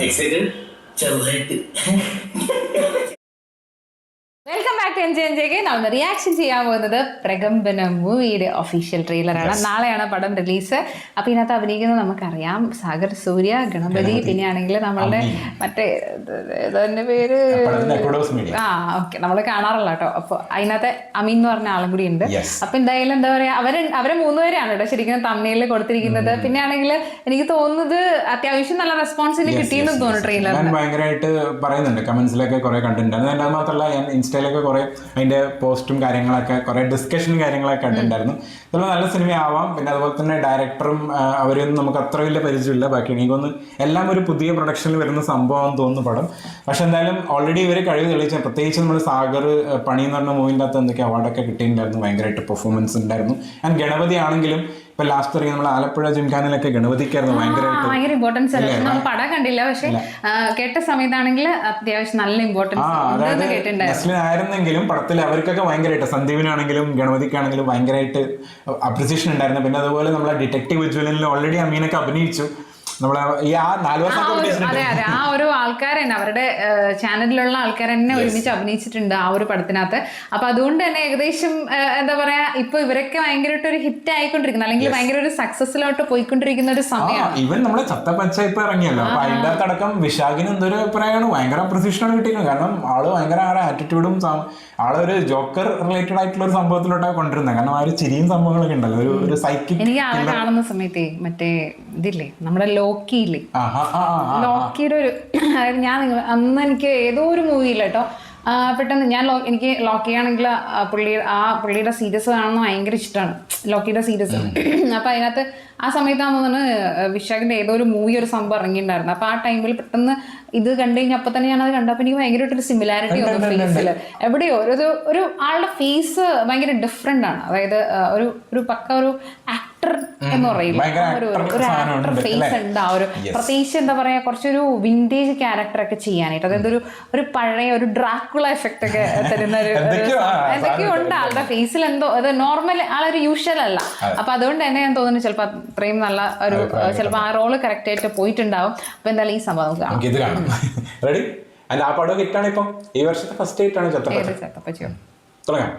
Excited ചെറുതായിട്ട്. Welcome back to enjoy. നമ്മൾ reaction ചെയ്യാൻ പോകുന്നത് പ്രകമ്പനം മൂവിയുടെ ഒഫീഷ്യൽ ട്രെയിലറാണ്. നാളെയാണ് പടം റിലീസ്. അപ്പൊ ഇതിനകത്ത് അഭിനയിക്കുന്നത് നമുക്കറിയാം, സാഗർ സൂര്യ, ഗണപതി, പിന്നെ ആണെങ്കിൽ നമ്മളുടെ മറ്റേ ഇതിന്റെ പേര് ഓക്കെ നമ്മൾ കാണാറില്ല കേട്ടോ. അപ്പൊ അതിനകത്ത് അമീൻ എന്ന് പറഞ്ഞ ആളും കൂടി ഉണ്ട്. അപ്പൊ എന്തായാലും എന്താ പറയാ, അവരെ മൂന്നുപേരാണ് കേട്ടോ ശരിക്കും തമിഴിൽ കൊടുത്തിരിക്കുന്നത്. പിന്നെ ആണെങ്കിൽ എനിക്ക് തോന്നുന്നത് അത്യാവശ്യം നല്ല റെസ്പോൺസിന് കിട്ടിയെന്ന് തോന്നുന്നു ട്രെയിലറിൽ. ഭയങ്കരമായിട്ട് പറയുന്നുണ്ട് കമന്റ്സിലൊക്കെ കുറെ കണ്ടിട്ടുണ്ട്. അതിന്റെ മാത്രമല്ല ഞാൻ ഇൻസ്റ്റയിലൊക്കെ കുറെ അതിന്റെ പോസ്റ്റും കാര്യങ്ങളൊക്കെ കുറെ ഡിസ്കഷനും കാര്യങ്ങളൊക്കെ കണ്ടിട്ടുണ്ടായിരുന്നു. ചിലപ്പോൾ നല്ല സിനിമയാവാം. പിന്നെ അതുപോലെ തന്നെ ഡയറക്ടറും അവരൊന്നും നമുക്ക് അത്ര വലിയ പരിചയമില്ല. ബാക്കി എനിക്കൊന്ന് എല്ലാം ഒരു പുതിയ പ്രൊഡക്ഷനിൽ വരുന്ന സംഭവം തോന്നുന്നു പടം. പക്ഷെ എന്തായാലും ഓൾറെഡി ഇവർ കഴിവ് തെളിയിച്ച, പ്രത്യേകിച്ച് നമ്മൾ സാഗർ പണി എന്ന് പറഞ്ഞ മൂവിൻ്റെ അകത്ത് എന്തൊക്കെ അവാർഡൊക്കെ കിട്ടിയിട്ടുണ്ടായിരുന്നു. ഭയങ്കരമായിട്ട് പെർഫോമൻസ് ഉണ്ടായിരുന്നു. ആൻഡ് ഗണപതി ആണെങ്കിലും ഇപ്പൊ ലാസ്റ്റ് ഇറങ്ങി നമ്മൾ ആലപ്പുഴ ജിംഖാനിലൊക്കെ ഗണപതിക്കായിരുന്നു ഭയങ്കര ഇമ്പോർട്ടൻസ്. നമ്മൾ പടം കണ്ടില്ല, പക്ഷെ കേട്ട സമയത്താണെങ്കിൽ അത്യാവശ്യം നല്ല ഇമ്പോർട്ടൻസ് ആയിരുന്നെങ്കിലും പടത്തിൽ അവർക്കൊക്കെ ഭയങ്കരമായിട്ട്, സന്ദീപിനാണെങ്കിലും ഗണപതിക്കാണെങ്കിലും ഭയങ്കരമായിട്ട് അപ്രിസിയേഷൻ ഉണ്ടായിരുന്നു. പിന്നെ അതുപോലെ നമ്മളെ ഡിറ്റക്റ്റീവ് വിജ്വലിൽ ഓൾറെഡി അമീനൊക്കെ അഭിനയിച്ചു. നമ്മളെ ഈ ആ 4 വർഷം അതെ ആ ഒരു ആൾക്കാർ തന്നെ, അവരുടെ ചാനലിലുള്ള ആൾക്കാർ തന്നെ ഒരുമിച്ച് അഭിനയിച്ചിട്ടുണ്ട് ആ ഒരു പടത്തിനകത്ത്. അപ്പൊ അതുകൊണ്ട് തന്നെ ഏകദേശം എന്താ പറയാ, ഇപ്പൊ ഇവരൊക്കെ ഭയങ്കരമായിട്ട് ഒരു ഹിറ്റ് ആയിക്കൊണ്ടിരിക്കുന്നു, അല്ലെങ്കിൽ ഭയങ്കര ഒരു സക്സസിലോട്ട് പോയിക്കൊണ്ടിരിക്കുന്ന ഒരു സമയമാണ്. ഈവൻ നമ്മളെ ചത്തപ്പച്ച ഇപ്പൊ ഇറങ്ങിയല്ലോ. അപ്പൊ അതിന്റെ അകത്തടക്കം വിശാഖിന് എന്തൊരു അഭിപ്രായമാണ്, ഭയങ്കര അപ്രിസിയേഷനാണ് കിട്ടിയിരിക്കുന്നത്. കാരണം ആള് ഭയങ്കര ആറ്റിറ്റ്യൂഡും ആളൊരു ജോക്കർ റിലേറ്റഡ് ആയിട്ടുള്ള ഒരു സംഭവത്തിലോട്ടാണ് കൊണ്ടിരുന്നത്. കാരണം ആ ഒരു ചിരിയും സംഭവങ്ങളൊക്കെ ഉണ്ടല്ലോ, ഒരു സൈക്കിക്. എനിക്ക് ആളെ കാണുന്ന സമയത്ത് മറ്റേ ഇതില്ലേ, നമ്മുടെ ലോക്കിയില്ലേ, ലോക്കിയുടെ ഒരു ഞാൻ അന്ന് എനിക്ക് ഏതോ ഒരു മൂവിയില്ല കേട്ടോ, പെട്ടെന്ന് എനിക്ക് ലോക്കിയാണെങ്കിൽ പുള്ളിയുടെ സീരീസ് കാണുന്നത് ഭയങ്കര ഇഷ്ടമാണ്, ലോക്കിയുടെ സീരീസ്. അപ്പൊ അതിനകത്ത് ആ സമയത്താണെന്ന് വിശാഖിന്റെ ഏതോ ഒരു മൂവി ഒരു സംഭവം ഇറങ്ങിയിട്ടുണ്ടായിരുന്നു. അപ്പൊ ആ ടൈമിൽ പെട്ടെന്ന് ഇത് കണ്ടു കഴിഞ്ഞാൽ അപ്പൊ തന്നെ ഞാനത് കണ്ടപ്പോൾ എനിക്ക് ഭയങ്കരമായിട്ടൊരു സിമിലാരിറ്റി വന്നു ഫേസിൽ. എവിടെയോ ഒരു ആളുടെ ഫേസ് ഭയങ്കര ഡിഫറെന്റ് ആണ്. അതായത് ഒരു പക്ക ഒരു ആക്ടർ എന്ന് പറയില്ല, ഒരു ആക്ടർ ഫേസ് ഉണ്ട്. ആ ഒരു പ്രത്യേകിച്ച് എന്താ പറയാ, കുറച്ചൊരു വിന്റേജ് ക്യാരക്ടർ ഒക്കെ ചെയ്യാനായിട്ട്, അതായത് ഒരു പഴയ ഒരു ഡ്രാക്കുള എഫക്ട് ഒക്കെ തരുന്ന ഒരു എന്തൊക്കെയോ ഉണ്ട് ആളുടെ ഫേസിൽ. എന്തോ അത് നോർമൽ ആളൊരു യൂഷ്വൽ അല്ല. അപ്പൊ അതുകൊണ്ട് തന്നെ ഞാൻ തോന്നുന്നു ചിലപ്പോൾ അത്രയും നല്ല ഒരു ചിലപ്പോൾ ആ റോള് കറക്റ്റ് ആയിട്ട് പോയിട്ടുണ്ടാവും. അപ്പൊ എന്തായാലും ഈ സംഭവം കാണാം. റെഡി? അല്ല ആ പടം ഹിറ്റാണ്. ഇപ്പം ഈ വർഷത്തെ ഫസ്റ്റ് ഹിറ്റാണ് ചത്തപ്പച്ചയോ. തുടങ്ങാം.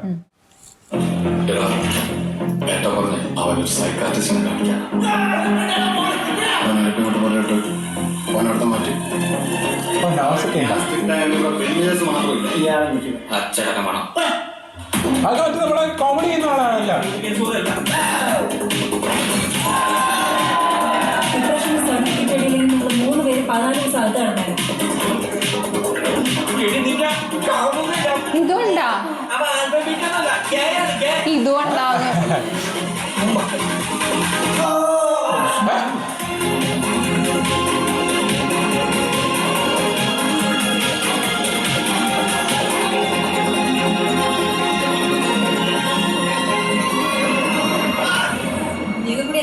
അത് മറ്റേ നമ്മളെ കോമഡി ചെയ്യുന്ന ആളാണല്ല. ഇതുകൊണ്ടാ ഇതുകൊണ്ടാവുന്നു.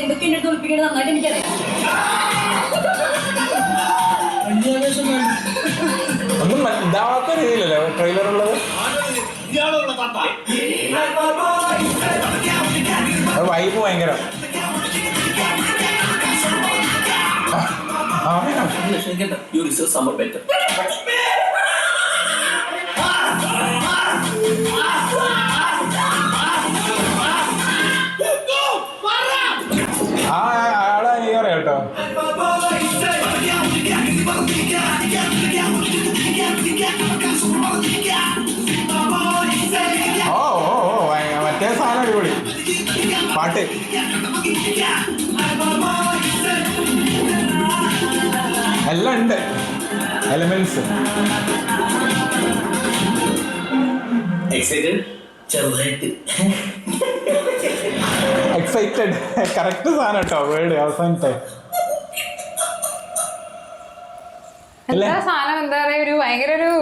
എന്തൊക്കെയുണ്ട് തോൽപ്പിക്കുന്നത് നന്നായിട്ട് എനിക്കറിയാം. ഒന്നും ഇതാവാത്ത രീതിയിലല്ലേ ട്രെയിലർ ഉള്ളത്. വൈബ് ഭയങ്കര. ആളെ എനിക്കറിയാം കേട്ടോ. മറ്റേ സാധനം അടിപൊളി പാട്ട്. എല്ലാം ഉണ്ട് എലമെന്റ്സ്. എക്സൈറ്റഡ് കറക്റ്റ് സാധനം കേട്ടോ. വേർഡ് അവസാനത്തെ എന്താ സാധനം, എന്താ പറയാ, ഒരു ഭയങ്കര ഒരു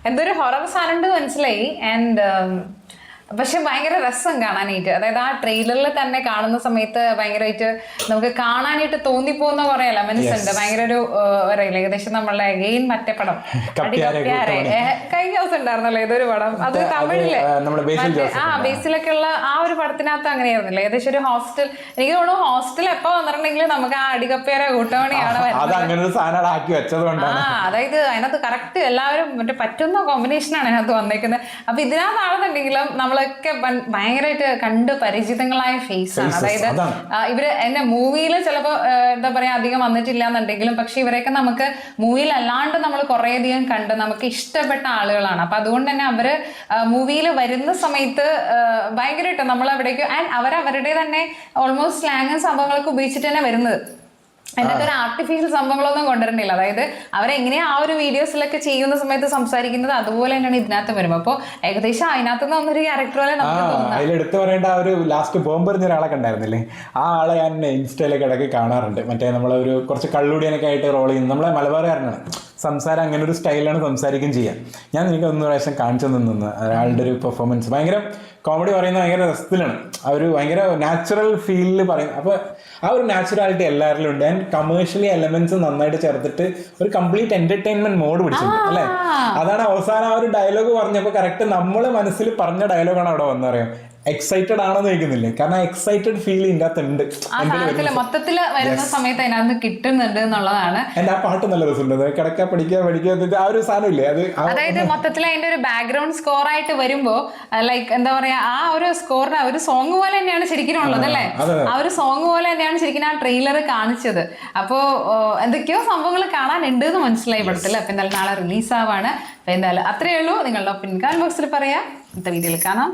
എന്തോ ഒരു ഹൊറർ സാധനം ഉണ്ട് മനസ്സിലായി. ആൻഡ് പക്ഷെ ഭയങ്കര രസം കാണാനായിട്ട്. അതായത് ആ ട്രെയിലറിൽ തന്നെ കാണുന്ന സമയത്ത് ഭയങ്കരമായിട്ട് നമുക്ക് കാണാനായിട്ട് തോന്നിപ്പോകുന്ന കുറെ എലമെന്റ്സ് ഉണ്ട്. ഭയങ്കര ഒരു പറയില്ല, ഏകദേശം നമ്മളെ അഗെയിൻ മറ്റേ പടം കഴിഞ്ഞ ദിവസം ഉണ്ടായിരുന്നല്ലോ ഏതൊരു പടം, അത് തമിഴില് ബേസിലൊക്കെ ഉള്ള ആ ഒരു പടത്തിനകത്ത് അങ്ങനെയായിരുന്നില്ല. ഏകദേശം ഒരു ഹോസ്റ്റൽ, എനിക്ക് തോന്നുന്നു ഹോസ്റ്റൽ എപ്പോ വന്നിട്ടുണ്ടെങ്കിൽ നമുക്ക് ആ അടികപ്പേരെ കൂട്ടമണിയാണ് അതായത് അതിനകത്ത് കറക്റ്റ് എല്ലാവരും മറ്റേ പറ്റുന്ന കോമ്പിനേഷനാണ് അതിനകത്ത് വന്നേക്കുന്നത്. അപ്പൊ ഇതിനകത്താണെന്നുണ്ടെങ്കിലും നമ്മളൊക്കെ ഭയങ്കരമായിട്ട് കണ്ട് പരിചിതങ്ങളായ ഫേസ് ആണ്. അതായത് ഇവര് എന്നെ മൂവിയിൽ ചിലപ്പോ എന്താ പറയാ അധികം വന്നിട്ടില്ല എന്നുണ്ടെങ്കിലും പക്ഷെ ഇവരെയൊക്കെ നമുക്ക് മൂവിയിൽ അല്ലാണ്ട് നമ്മൾ കുറേയധികം കണ്ട് നമുക്ക് ഇഷ്ടപ്പെട്ട ആളുകളാണ്. അപ്പൊ അതുകൊണ്ട് തന്നെ അവര് മൂവിയിൽ വരുന്ന സമയത്ത് ഭയങ്കരമായിട്ട് നമ്മൾ അവിടേക്ക് അവരവരുടെ തന്നെ ഓൾമോസ്റ്റ് സ്ലാങ്ങും സംഭവങ്ങളൊക്കെ ഉപയോഗിച്ചിട്ട് തന്നെ വരുന്നത്. അതിനകത്ത് ഒരു ആർട്ടിഫിഷ്യൽ സംഭവങ്ങളൊന്നും കൊണ്ടുവരണില്ല. അതായത് അവരെങ്ങനെയാ ആ ഒരു വീഡിയോസിലൊക്കെ ചെയ്യുന്ന സമയത്ത് സംസാരിക്കുന്നത് അതുപോലെ തന്നെയാണ് ഇതിനകത്ത് വരുമ്പോൾ. അപ്പോൾ ഏകദേശം അതിനകത്ത് നിന്ന് വന്നൊരു ക്യാരക്ടർ പോലെ നമുക്ക് തോന്നുന്നത്. അതിലെടുത്ത് പറയേണ്ട ആ ഒരു ലാസ്റ്റ് ബോംബെറിഞ്ഞ ഒരാളൊക്കെ ഉണ്ടായിരുന്നില്ലേ, ആ ആളെ ഞാൻ ഇൻസ്റ്റയിലൊക്കെ ഇടയ്ക്ക് കാണാറുണ്ട്. മറ്റേ നമ്മളൊരു കുറച്ച് കള്ളുടിയനൊക്കെ ആയിട്ട് റോൾ ചെയ്യുന്നത് നമ്മളെ മലബാറുകാരനാണ്. സംസാരം അങ്ങനെ ഒരു സ്റ്റൈലാണ് സംസാരിക്കുകയും ചെയ്യാം. ഞാൻ നിങ്ങൾക്ക് ഒന്ന് പ്രാവശ്യം കാണിച്ചു നിന്ന് അയാളുടെ ഒരു പെർഫോമൻസ് ഭയങ്കര കോമഡി പറയുന്നത് ഭയങ്കര രസത്തിലാണ്. ആ ഒരു ഭയങ്കര നാച്ചുറൽ ഫീലിൽ പറയുന്നത്. അപ്പോൾ ആ ഒരു നാച്ചുറാലിറ്റി എല്ലാവരിലും ഉണ്ട്. ആൻഡ് കമേഴ്ഷ്യലി എലമെന്റ്സ് നന്നായിട്ട് ചേർത്തിട്ട് ഒരു കംപ്ലീറ്റ് എന്റർടൈൻമെന്റ് മോഡ് പിടിച്ചിട്ടുണ്ട് അല്ലേ. അതാണ് അവസാനം ആ ഒരു ഡയലോഗ് പറഞ്ഞപ്പോൾ കറക്റ്റ് നമ്മളെ മനസ്സിൽ പറഞ്ഞ ഡയലോഗാണ് അവിടെ വന്നറിയാം. എക്സൈറ്റഡ് ആണെന്ന് ചോദിക്കുന്നില്ലേ, കാരണം എക്സൈറ്റഡ് ഫീൽ ഇതിന്റെ അകത്ത് ഉണ്ട്. മൊത്തത്തില് വരുന്ന സമയത്ത് അതിനകത്ത് കിട്ടുന്നുണ്ട് എന്നുള്ളതാണ്. എന്റെ ആ പാട്ട് നല്ല രസമുണ്ട്, കിടക്ക പഠിക്കുക ആ ഒരു സാധനം ഇല്ലേ അത്. അതായത് മൊത്തത്തിൽ അതിന്റെ ഒരു ബാക്ക്ഗ്രൗണ്ട് സ്കോർ ആയിട്ട് വരുമ്പോ ലൈക്ക് എന്താ പറയാ ആ ഒരു സ്കോറിന് ഒരു സോങ് പോലെ തന്നെയാണ് ശരിക്കും ഉള്ളത് അല്ലേ. ആ ഒരു സോങ് പോലെ തന്നെയാണ് ശരിക്കും ആ ട്രെയിലർ കാണിച്ചത്. അപ്പോ എന്തൊക്കെയോ സംഭവങ്ങൾ കാണാനുണ്ട് എന്ന് മനസ്സിലായി പടത്തില്. അപ്പൊ എന്തായാലും നാളെ റിലീസ് ആവാണ്. അപ്പൊ എന്തായാലും അത്രയേ ഉള്ളൂ. നിങ്ങളുടെ ഒപ്പീനിയൻ കമന്റ് ബോക്സിൽ പറയാം. അടുത്ത വീഡിയോയിൽ കാണാം.